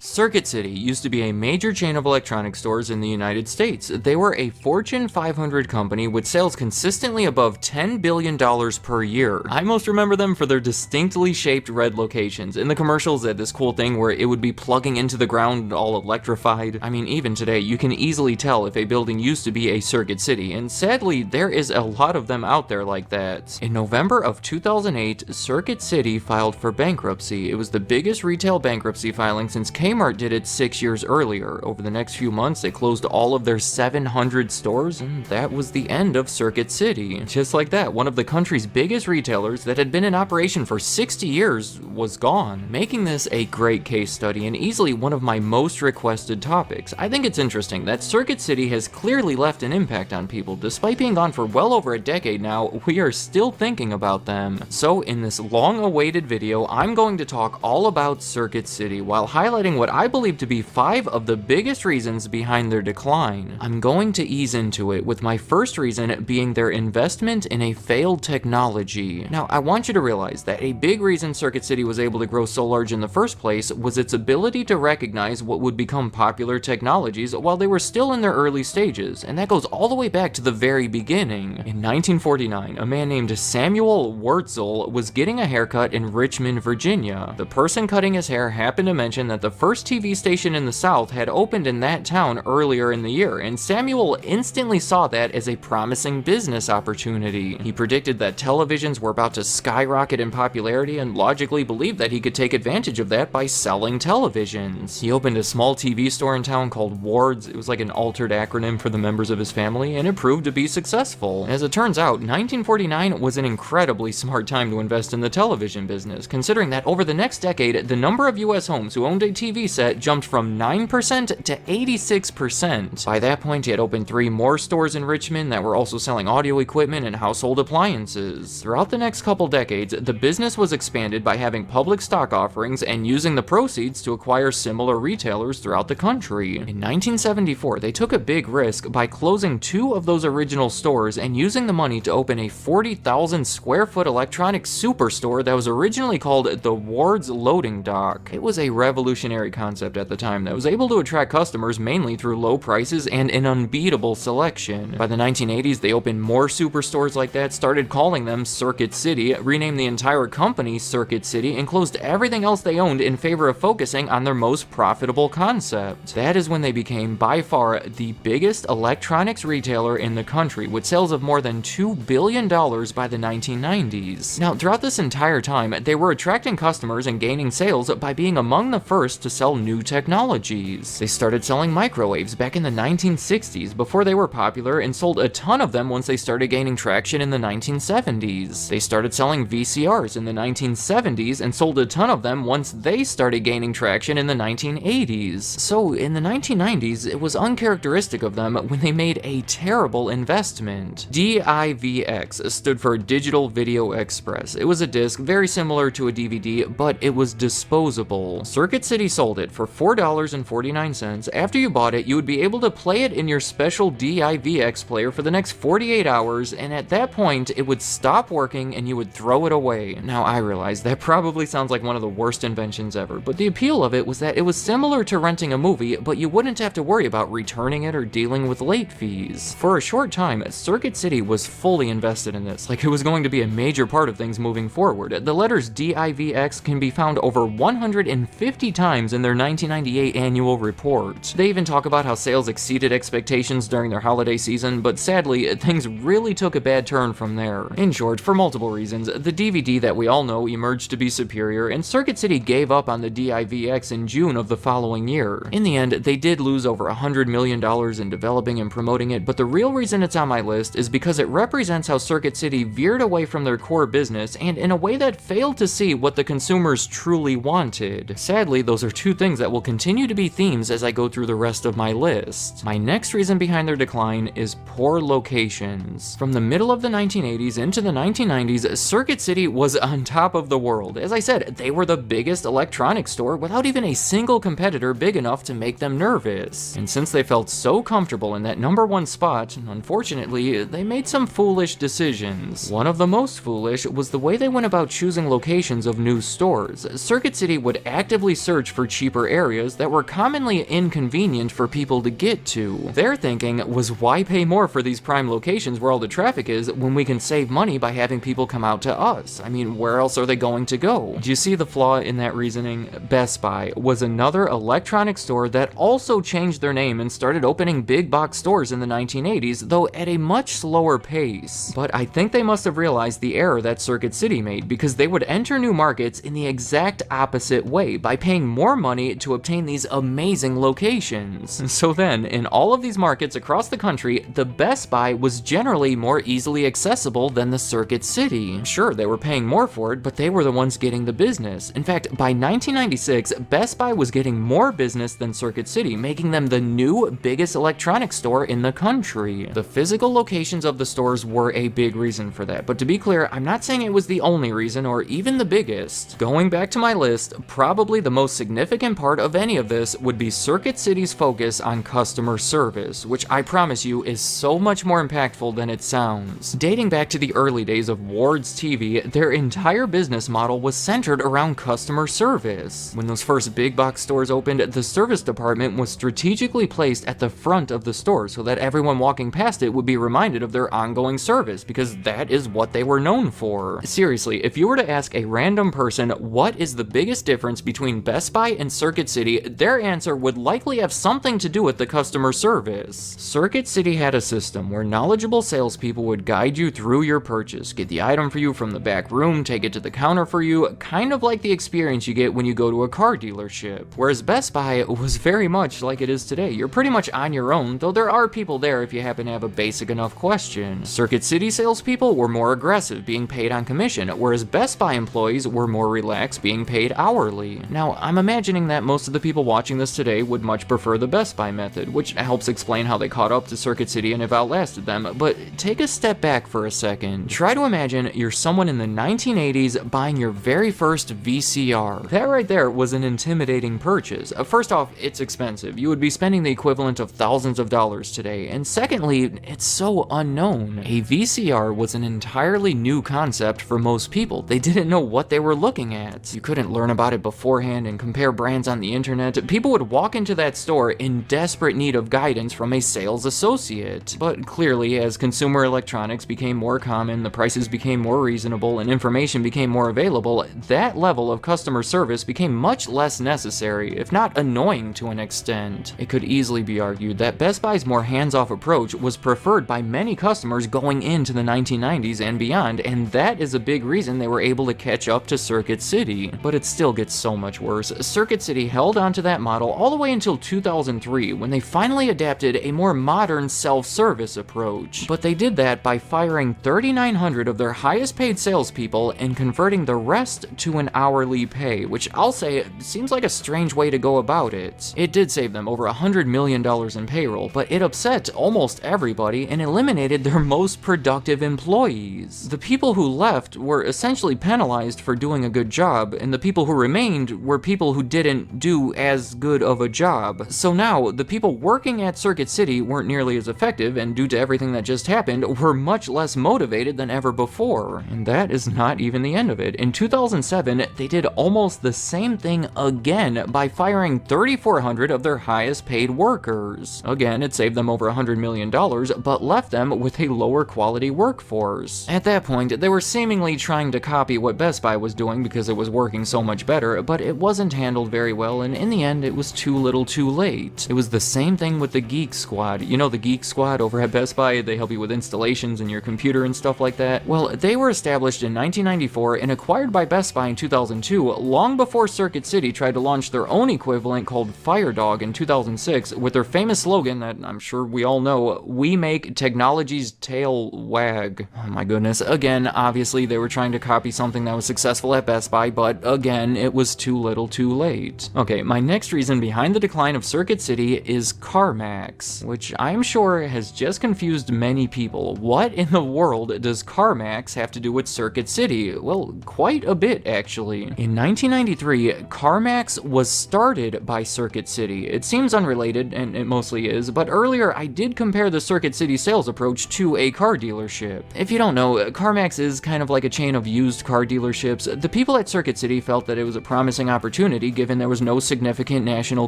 Circuit City used to be a major chain of electronic stores in the United States. They were a Fortune 500 company with sales consistently above $10 billion per year. I most remember them for their distinctly shaped red locations. In the commercials, they had this cool thing where it would be plugging into the ground all electrified. I mean, even today, you can easily tell if a building used to be a Circuit City, and sadly, there is a lot of them out there like that. In November of 2008, Circuit City filed for bankruptcy. It was the biggest retail bankruptcy filing since Kmart did it 6 years earlier. Over the next few months, they closed all of their 700 stores, and that was the end of Circuit City. Just like that, one of the country's biggest retailers that had been in operation for 60 years was gone, making this a great case study and easily one of my most requested topics. I think it's interesting that Circuit City has clearly left an impact on people. Despite being gone for well over a decade now, we are still thinking about them. So in this long-awaited video, I'm going to talk all about Circuit City while highlighting what I believe to be 5 of the biggest reasons behind their decline. I'm going to ease into it, with my first reason being their investment in a failed technology. Now, I want you to realize that a big reason Circuit City was able to grow so large in the first place was its ability to recognize what would become popular technologies while they were still in their early stages, and that goes all the way back to the very beginning. In 1949, a man named Samuel Wurtzel was getting a haircut in Richmond, Virginia. The person cutting his hair happened to mention that the first TV station in the South had opened in that town earlier in the year, and Samuel instantly saw that as a promising business opportunity. He predicted that televisions were about to skyrocket in popularity and logically believed that he could take advantage of that by selling televisions. He opened a small TV store in town called Ward's. It was like an altered acronym for the members of his family, and it proved to be successful. As it turns out, 1949 was an incredibly smart time to invest in the television business, considering that over the next decade, the number of US homes who owned a TV set jumped from 9% to 86%. By that point, he had opened 3 more stores in Richmond that were also selling audio equipment and household appliances. Throughout the next couple decades, the business was expanded by having public stock offerings and using the proceeds to acquire similar retailers throughout the country. In 1974, they took a big risk by closing 2 of those original stores and using the money to open a 40,000 square foot electronics superstore that was originally called the Ward's Loading Dock. It was a revolutionary concept at the time that was able to attract customers mainly through low prices and an unbeatable selection. By the 1980s, they opened more superstores like that, started calling them Circuit City, renamed the entire company Circuit City, and closed everything else they owned in favor of focusing on their most profitable concept. That is when they became by far the biggest electronics retailer in the country, with sales of more than $2 billion by the 1990s. Now, throughout this entire time, they were attracting customers and gaining sales by being among the first to sell new technologies. They started selling microwaves back in the 1960s before they were popular, and sold a ton of them once they started gaining traction in the 1970s. They started selling VCRs in the 1970s and sold a ton of them once they started gaining traction in the 1980s. So in the 1990s, it was uncharacteristic of them when they made a terrible investment. DIVX stood for Digital Video Express. It was a disc very similar to a DVD, but it was disposable. Circuit City sold it for $4.49. After you bought it, you would be able to play it in your special DIVX player for the next 48 hours, and at that point, it would stop working and you would throw it away. Now, I realize that probably sounds like one of the worst inventions ever, but the appeal of it was that it was similar to renting a movie, but you wouldn't have to worry about returning it or dealing with late fees. For a short time, Circuit City was fully invested in this, like it was going to be a major part of things moving forward. The letters DIVX can be found over 150 times in their 1998 annual report. They even talk about how sales exceeded expectations during their holiday season, but sadly, things really took a bad turn from there. In short, for multiple reasons, the DVD that we all know emerged to be superior, and Circuit City gave up on the DIVX in June of the following year. In the end, they did lose over $100 million in developing and promoting it, but the real reason it's on my list is because it represents how Circuit City veered away from their core business, and in a way that failed to see what the consumers truly wanted. Sadly, those are 2 things that will continue to be themes as I go through the rest of my list. My next reason behind their decline is poor locations. From the middle of the 1980s into the 1990s, Circuit City was on top of the world. As I said, they were the biggest electronics store without even a single competitor big enough to make them nervous. And since they felt so comfortable in that #1 spot, unfortunately, they made some foolish decisions. One of the most foolish was the way they went about choosing locations of new stores. Circuit City would actively search for cheaper areas that were commonly inconvenient for people to get to. Their thinking was, why pay more for these prime locations where all the traffic is when we can save money by having people come out to us? I mean, where else are they going to go? Do you see the flaw in that reasoning? Best Buy was another electronics store that also changed their name and started opening big box stores in the 1980s, though at a much slower pace. But I think they must have realized the error that Circuit City made, because they would enter new markets in the exact opposite way, by paying more money to obtain these amazing locations. So then, in all of these markets across the country, the Best Buy was generally more easily accessible than the Circuit City. Sure, they were paying more for it, but they were the ones getting the business. In fact, by 1996, Best Buy was getting more business than Circuit City, making them the new biggest electronics store in the country. The physical locations of the stores were a big reason for that, but to be clear, I'm not saying it was the only reason or even the biggest. Going back to my list, probably the most significant part of any of this would be Circuit City's focus on customer service, which I promise you is so much more impactful than it sounds. Dating back to the early days of Ward's TV, their entire business model was centered around customer service. When those first big box stores opened, the service department was strategically placed at the front of the store so that everyone walking past it would be reminded of their ongoing service, because that is what they were known for. Seriously, if you were to ask a random person what is the biggest difference between Best Buy and Circuit City, their answer would likely have something to do with the customer service. Circuit City had a system where knowledgeable salespeople would guide you through your purchase, get the item for you from the back room, take it to the counter for you, kind of like the experience you get when you go to a car dealership. Whereas Best Buy was very much like it is today. You're pretty much on your own, though there are people there if you happen to have a basic enough question. Circuit City salespeople were more aggressive, being paid on commission, whereas Best Buy employees were more relaxed, being paid hourly. Now, I'm imagining that most of the people watching this today would much prefer the Best Buy method, which helps explain how they caught up to Circuit City and have outlasted them, but take a step back for a second. Try to imagine you're someone in the 1980s buying your very first VCR. That right there was an intimidating purchase. First off, it's expensive. You would be spending the equivalent of thousands of dollars today, and secondly, it's so unknown. A VCR was an entirely new concept for most people. They didn't know what they were looking at. You couldn't learn about it beforehand and compare brands on the internet. People would walk into that store in desperate need of guidance from a sales associate. But clearly, as consumer electronics became more common, the prices became more reasonable, and information became more available, that level of customer service became much less necessary, if not annoying to an extent. It could easily be argued that Best Buy's more hands-off approach was preferred by many customers going into the 1990s and beyond, and that is a big reason they were able to catch up to Circuit City. But it still gets so much worse. Circuit City held onto that model all the way until 2003, when they finally adapted a more modern self-service approach. But they did that by firing 3,900 of their highest paid salespeople and converting the rest to an hourly pay, which I'll say seems like a strange way to go about it. It did save them over $100 million in payroll, but it upset almost everybody and eliminated their most productive employees. The people who left were essentially penalized for doing a good job, and the people who remained were people who didn't do as good of a job. So now, the people working at Circuit City weren't nearly as effective, and due to everything that just happened, were much less motivated than ever before. And that is not even the end of it. In 2007, they did almost the same thing again by firing 3,400 of their highest paid workers. Again, it saved them over $100 million, but left them with a lower quality workforce. At that point, they were seemingly trying to copy what Best Buy was doing because it was working so much better, but it wasn't handled very well, and in the end, it was too little too late. It was the same thing with the Geek Squad. You know the Geek Squad over at Best Buy? They help you with installations in your computer and stuff like that. Well, they were established in 1994 and acquired by Best Buy in 2002, long before Circuit City tried to launch their own equivalent called FireDog in 2006 with their famous slogan that I'm sure we all know, "We make technology's tail wag." Oh my goodness. Again, obviously they were trying to copy something that was successful at Best Buy, but again, it was too little too late. right. Okay, my next reason behind the decline of Circuit City is CarMax, which I'm sure has just confused many people. What in the world does CarMax have to do with Circuit City? Well, quite a bit, actually. In 1993, CarMax was started by Circuit City. It seems unrelated, and it mostly is, but earlier I did compare the Circuit City sales approach to a car dealership. If you don't know, CarMax is kind of like a chain of used car dealerships. The people at Circuit City felt that it was a promising opportunity given there was no significant national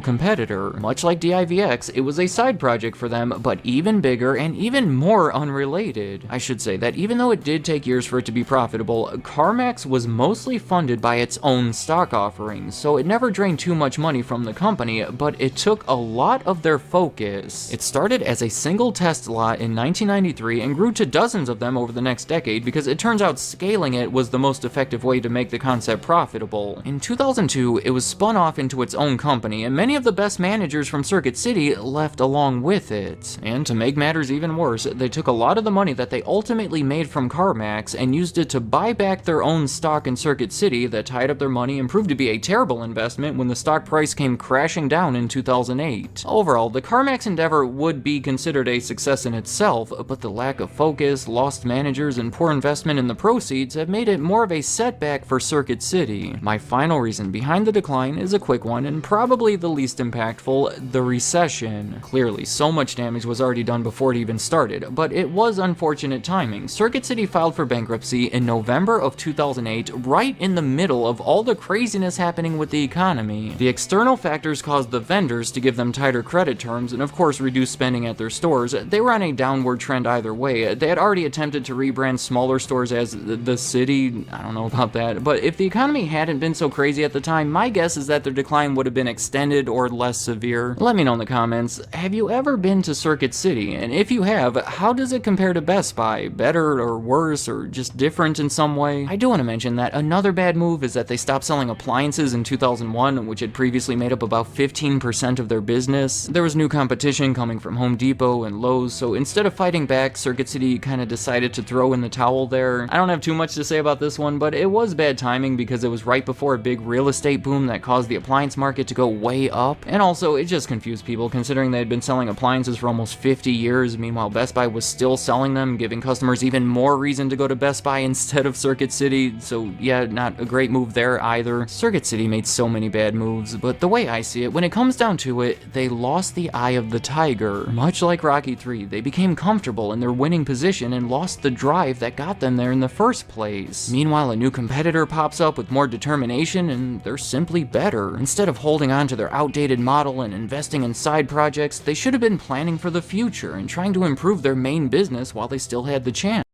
competitor. Much like DIVX, it was a side project for them, but even bigger and even more unrelated. I should say that even though it did take years for it to be profitable, CarMax was mostly funded by its own stock offerings, so it never drained too much money from the company, but it took a lot of their focus. It started as a single test lot in 1993 and grew to dozens of them over the next decade because it turns out scaling it was the most effective way to make the concept profitable. In 2002, it was spun off into its own company, and many of the best managers from Circuit City left along with it. And to make matters even worse, they took a lot of the money that they ultimately made from CarMax and used it to buy back their own stock in Circuit City that tied up their money and proved to be a terrible investment when the stock price came crashing down in 2008. Overall, the CarMax endeavor would be considered a success in itself, but the lack of focus, lost managers, and poor investment in the proceeds have made it more of a setback for Circuit City. My final reason behind the decline is a quick one and probably the least impactful: the recession. Clearly, so much damage was already done before it even started, but it was unfortunate timing. Circuit City filed for bankruptcy in November of 2008, right in the middle of all the craziness happening with the economy. The external factors caused the vendors to give them tighter credit terms and of course reduce spending at their stores. They were on a downward trend either way. They had already attempted to rebrand smaller stores as the city. I don't know about that, but if the economy hadn't been so crazy at the time, my guess is that their decline would have been extended or less severe. Let me know in the comments, have you ever been to Circuit City? And if you have, how does it compare to Best Buy? Better or worse or just different in some way? I do want to mention that another bad move is that they stopped selling appliances in 2001, which had previously made up about 15% of their business. There was new competition coming from Home Depot and Lowe's, so instead of fighting back, Circuit City kind of decided to throw in the towel there. I don't have too much to say about this one, but it was bad timing because it was right before a big real estate boom that caused the appliance market to go way up, and also it just confused people considering they had been selling appliances for almost 50 years. Meanwhile, Best Buy was still selling them, giving customers even more reason to go to Best Buy instead of Circuit City, so yeah, not a great move there either. Circuit City made so many bad moves, but the way I see it, when it comes down to it, they lost the eye of the tiger. Much like Rocky 3, they became comfortable in their winning position and lost the drive that got them there in the first place. Meanwhile, a new competitor pops up with more determination and they're simply better. Instead of holding on to their outdated model and investing in side projects, they should have been planning for the future and trying to improve their main business while they still had the chance.